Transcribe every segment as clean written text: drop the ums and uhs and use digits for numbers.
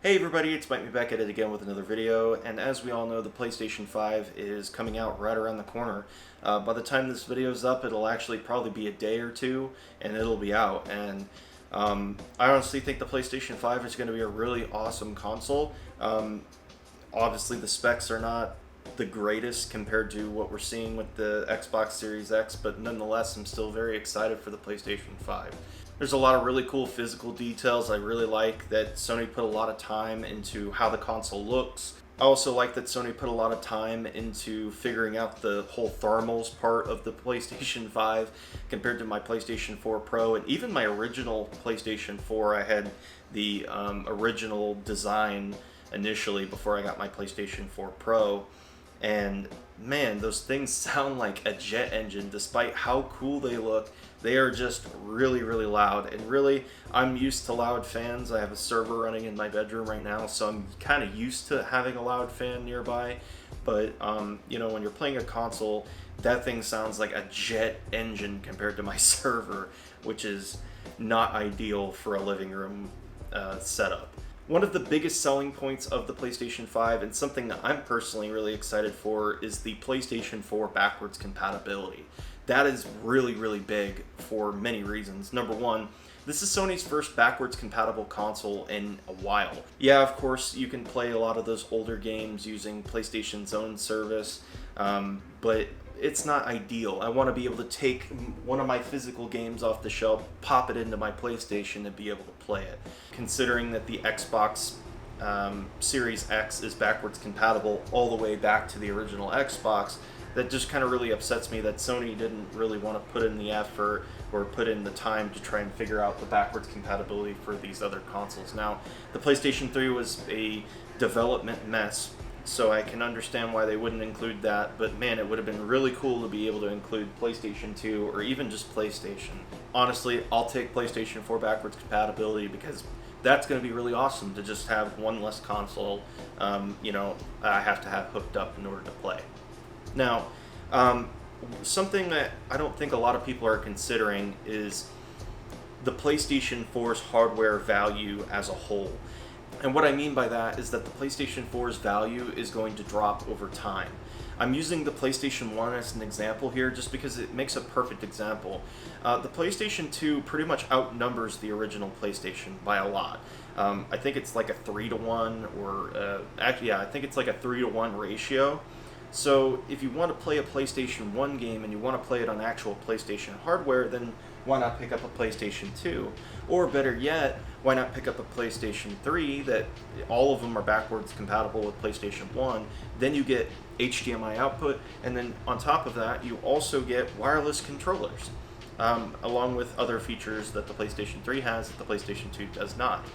Hey everybody, it's Byte back at it again with another video, and as we all know, the PlayStation 5 is coming out right around the corner. By the time this video is up, it'll actually probably be a day or two, and it'll be out. And I honestly think the PlayStation 5 is going to be a really awesome console. Obviously, the specs are not the greatest compared to what we're seeing with the Xbox Series X, but nonetheless, I'm still very excited for the PlayStation 5. There's a lot of really cool physical details. I really like that Sony put a lot of time into how the console looks. I also like that Sony put a lot of time into figuring out the whole thermals part of the PlayStation 5 compared to my PlayStation 4 Pro and even my original PlayStation 4. I had the original design initially before I got my PlayStation 4 Pro. And man, those things sound like a jet engine despite how cool they look. They are just really, really loud. And really, I'm used to loud fans. I have a server running in my bedroom right now, so I'm kind of used to having a loud fan nearby. But, you know, when you're playing a console, that thing sounds like a jet engine compared to my server, which is not ideal for a living room setup. One of the biggest selling points of the PlayStation 5, and something that I'm personally really excited for, is the PlayStation 4 backwards compatibility. That is really, really big for many reasons. Number one, this is Sony's first backwards compatible console in a while. Yeah, of course, you can play a lot of those older games using PlayStation's own service, but it's not ideal. I want to be able to take one of my physical games off the shelf, pop it into my PlayStation, and be able to play it. Considering that the Xbox Series X is backwards compatible all the way back to the original Xbox, that just kind of really upsets me that Sony didn't really want to put in the effort or put in the time to try and figure out the backwards compatibility for these other consoles. Now, the PlayStation 3 was a development mess, so I can understand why they wouldn't include that, but man, it would have been really cool to be able to include PlayStation 2 or even just PlayStation. Honestly, I'll take PlayStation 4 backwards compatibility because that's going to be really awesome to just have one less console, I have to have hooked up in order to play. Now, something that I don't think a lot of people are considering is the PlayStation 4's hardware value as a whole. And what I mean by that is that the PlayStation 4's value is going to drop over time. I'm using the PlayStation 1 as an example here just because it makes a perfect example. The PlayStation 2 pretty much outnumbers the original PlayStation by a lot. I think it's like a 3-to-1 or I think it's like a 3-to-1 ratio. So if you want to play a PlayStation 1 game and you want to play it on actual PlayStation hardware, then why not pick up a PlayStation 2? Or better yet, why not pick up a PlayStation 3 that all of them are backwards compatible with PlayStation 1? Then you get HDMI output, and then on top of that, you also get wireless controllers, along with other features that the PlayStation 3 has that the PlayStation 2 does not.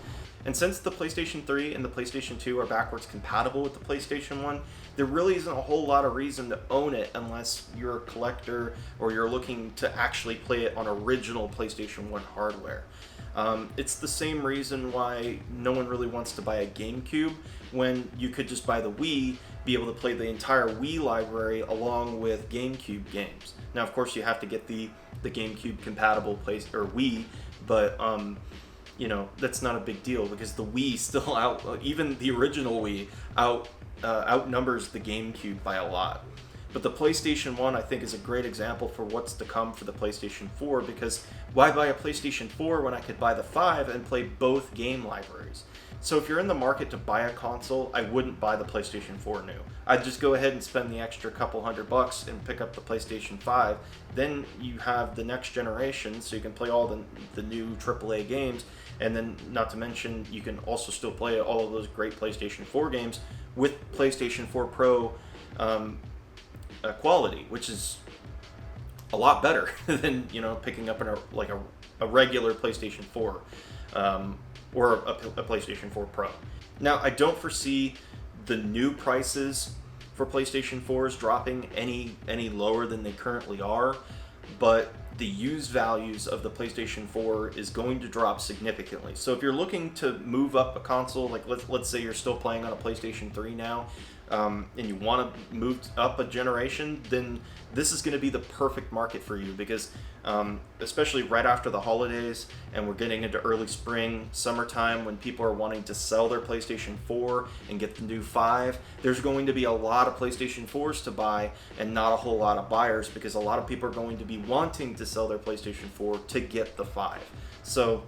And since the PlayStation 3 and the PlayStation 2 are backwards compatible with the PlayStation 1, there really isn't a whole lot of reason to own it unless you're a collector or you're looking to actually play it on original PlayStation 1 hardware. It's the same reason why no one really wants to buy a GameCube when you could just buy the Wii, be able to play the entire Wii library along with GameCube games. Now, of course, you have to get the GameCube compatible Wii, but that's not a big deal because the Wii still even the original Wii outnumbers the GameCube by a lot. But the PlayStation 1, I think, is a great example for what's to come for the PlayStation 4, because why buy a PlayStation 4 when I could buy the 5 and play both game libraries? So if you're in the market to buy a console, I wouldn't buy the PlayStation 4 new. I'd just go ahead and spend the extra couple $100 and pick up the PlayStation 5. Then you have the next generation, so you can play all the new AAA games, and then not to mention, you can also still play all of those great PlayStation 4 games with PlayStation 4 Pro quality, which is a lot better than picking up a regular PlayStation 4 or a PlayStation 4 Pro. Now, I don't foresee the new prices for PlayStation 4s dropping any lower than they currently are, but the used values of the PlayStation 4 is going to drop significantly. So if you're looking to move up a console, like let's say you're still playing on a PlayStation 3 now, and you want to move up a generation, then this is going to be the perfect market for you, because especially right after the holidays and we're getting into early spring, summertime, when people are wanting to sell their PlayStation 4 and get the new 5, there's going to be a lot of PlayStation 4s to buy and not a whole lot of buyers, because a lot of people are going to be wanting to sell their PlayStation 4 to get the 5. So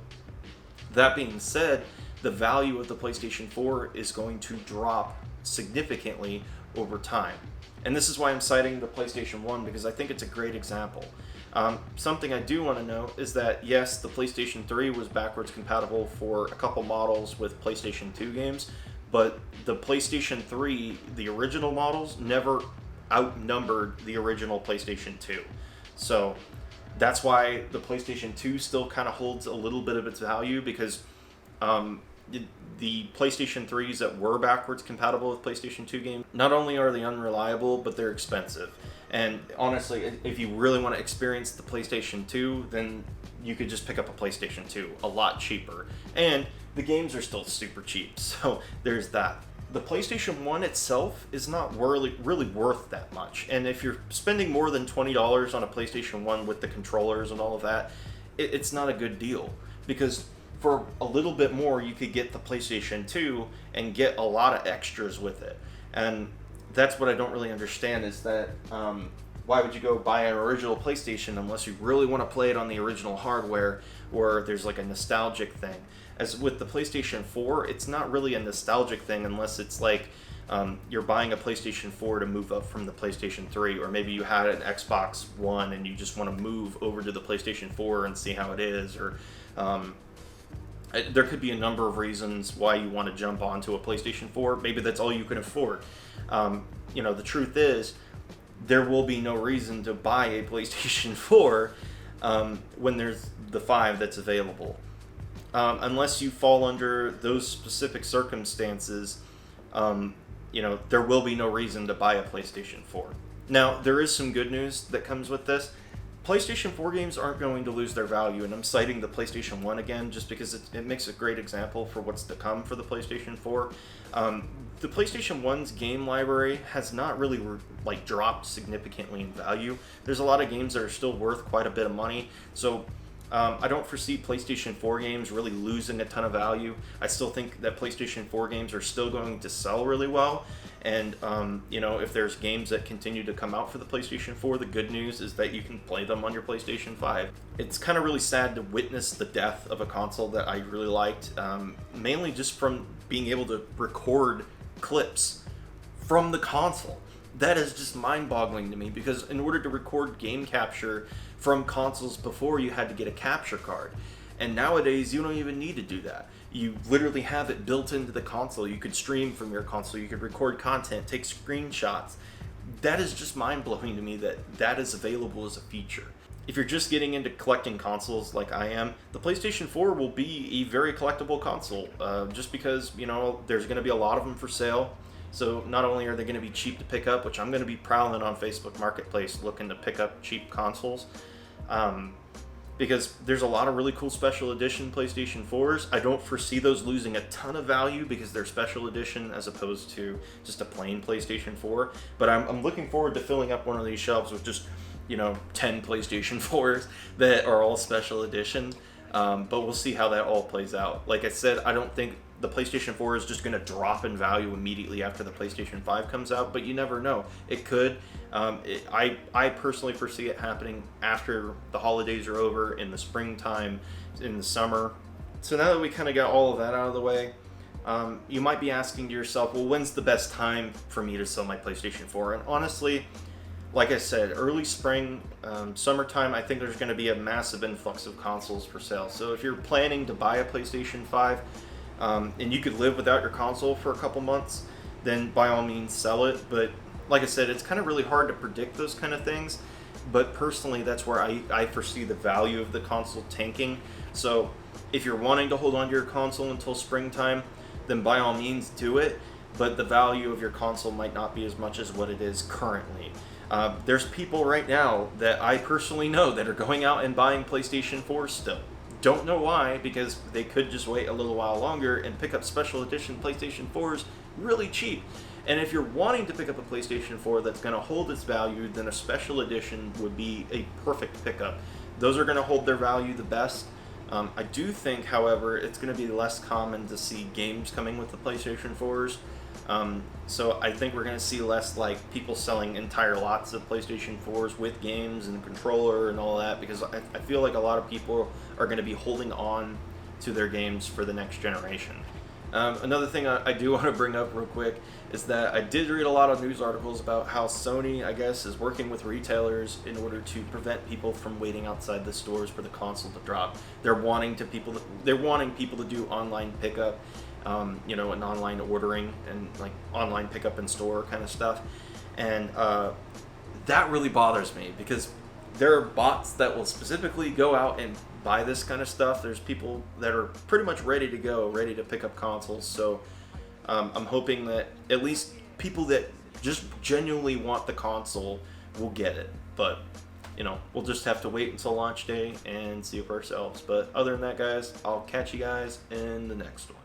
that being said, the value of the PlayStation 4 is going to drop significantly over time. And this is why I'm citing the PlayStation 1, because I think it's a great example. Something I do want to note is that, yes, the PlayStation 3 was backwards compatible for a couple models with PlayStation 2 games, but the PlayStation 3, the original models, never outnumbered the original PlayStation 2. So that's why the PlayStation 2 still kind of holds a little bit of its value, because the PlayStation 3s that were backwards compatible with PlayStation 2 games, not only are they unreliable, but they're expensive. And honestly, if you really want to experience the PlayStation 2, then you could just pick up a PlayStation 2 a lot cheaper. And the games are still super cheap, so there's that. The PlayStation 1 itself is not really worth that much. And if you're spending more than $20 on a PlayStation 1 with the controllers and all of that, it's not a good deal. Because for a little bit more, you could get the PlayStation 2 and get a lot of extras with it. And that's what I don't really understand, is that why would you go buy an original PlayStation unless you really want to play it on the original hardware, or there's like a nostalgic thing. As with the PlayStation 4, it's not really a nostalgic thing unless it's like you're buying a PlayStation 4 to move up from the PlayStation 3, or maybe you had an Xbox One and you just want to move over to the PlayStation 4 and see how it is, or there could be a number of reasons why you want to jump onto a PlayStation 4. Maybe that's all you can afford. The truth is, there will be no reason to buy a PlayStation 4 when there's the 5 that's available. Unless you fall under those specific circumstances, there will be no reason to buy a PlayStation 4. Now, there is some good news that comes with this. PlayStation 4 games aren't going to lose their value, and I'm citing the PlayStation 1 again just because it makes a great example for what's to come for the PlayStation 4. The PlayStation 1's game library has not really dropped significantly in value. There's a lot of games that are still worth quite a bit of money, so I don't foresee PlayStation 4 games really losing a ton of value. I still think that PlayStation 4 games are still going to sell really well. And, if there's games that continue to come out for the PlayStation 4, the good news is that you can play them on your PlayStation 5. It's kind of really sad to witness the death of a console that I really liked, mainly just from being able to record clips from the console. That is just mind-boggling to me, because in order to record game capture from consoles before, you had to get a capture card. And nowadays, you don't even need to do that. You literally have it built into the console. You could stream from your console. You could record content, take screenshots. That is just mind-blowing to me that is available as a feature. If you're just getting into collecting consoles like I am, the PlayStation 4 will be a very collectible console, just because, there's going to be a lot of them for sale. So not only are they going to be cheap to pick up, which I'm going to be prowling on Facebook Marketplace looking to pick up cheap consoles, because there's a lot of really cool special edition PlayStation 4s. I don't foresee those losing a ton of value because they're special edition as opposed to just a plain PlayStation 4. But I'm looking forward to filling up one of these shelves with just 10 PlayStation 4s that are all special edition. But we'll see how that all plays out. Like I said, I don't think the PlayStation 4 is just going to drop in value immediately after the PlayStation 5 comes out, but you never know. It could. I personally foresee it happening after the holidays are over, in the springtime, in the summer. So now that we kind of got all of that out of the way, you might be asking to yourself, well, when's the best time for me to sell my PlayStation 4? And honestly, like I said, early spring, summertime, I think there's going to be a massive influx of consoles for sale. So if you're planning to buy a PlayStation 5, and you could live without your console for a couple months, then by all means sell it. But like I said, it's kind of really hard to predict those kind of things. But personally, that's where I foresee the value of the console tanking. So if you're wanting to hold on to your console until springtime, then by all means do it. But the value of your console might not be as much as what it is currently. There's people right now that I personally know that are going out and buying PlayStation 4 still. don't know why, because they could just wait a little while longer and pick up special edition PlayStation 4s really cheap. And if you're wanting to pick up a PlayStation 4 that's going to hold its value, then a special edition would be a perfect pickup. Those are going to hold their value the best. I do think, however, it's going to be less common to see games coming with the PlayStation 4s. So I think we're going to see less like people selling entire lots of PlayStation 4s with games and controller and all that, because I feel like a lot of people are going to be holding on to their games for the next generation. Another thing I do want to bring up real quick is that I did read a lot of news articles about how Sony, I guess, is working with retailers in order to prevent people from waiting outside the stores for the console to drop. They're wanting people to do online pickup, and online ordering and like online pickup in store kind of stuff, and that really bothers me because there are bots that will specifically go out and buy this kind of stuff. There's people that are pretty much ready to go, ready to pick up consoles. So I'm hoping that at least people that just genuinely want the console will get it. But, we'll just have to wait until launch day and see it for ourselves. But other than that, guys, I'll catch you guys in the next one.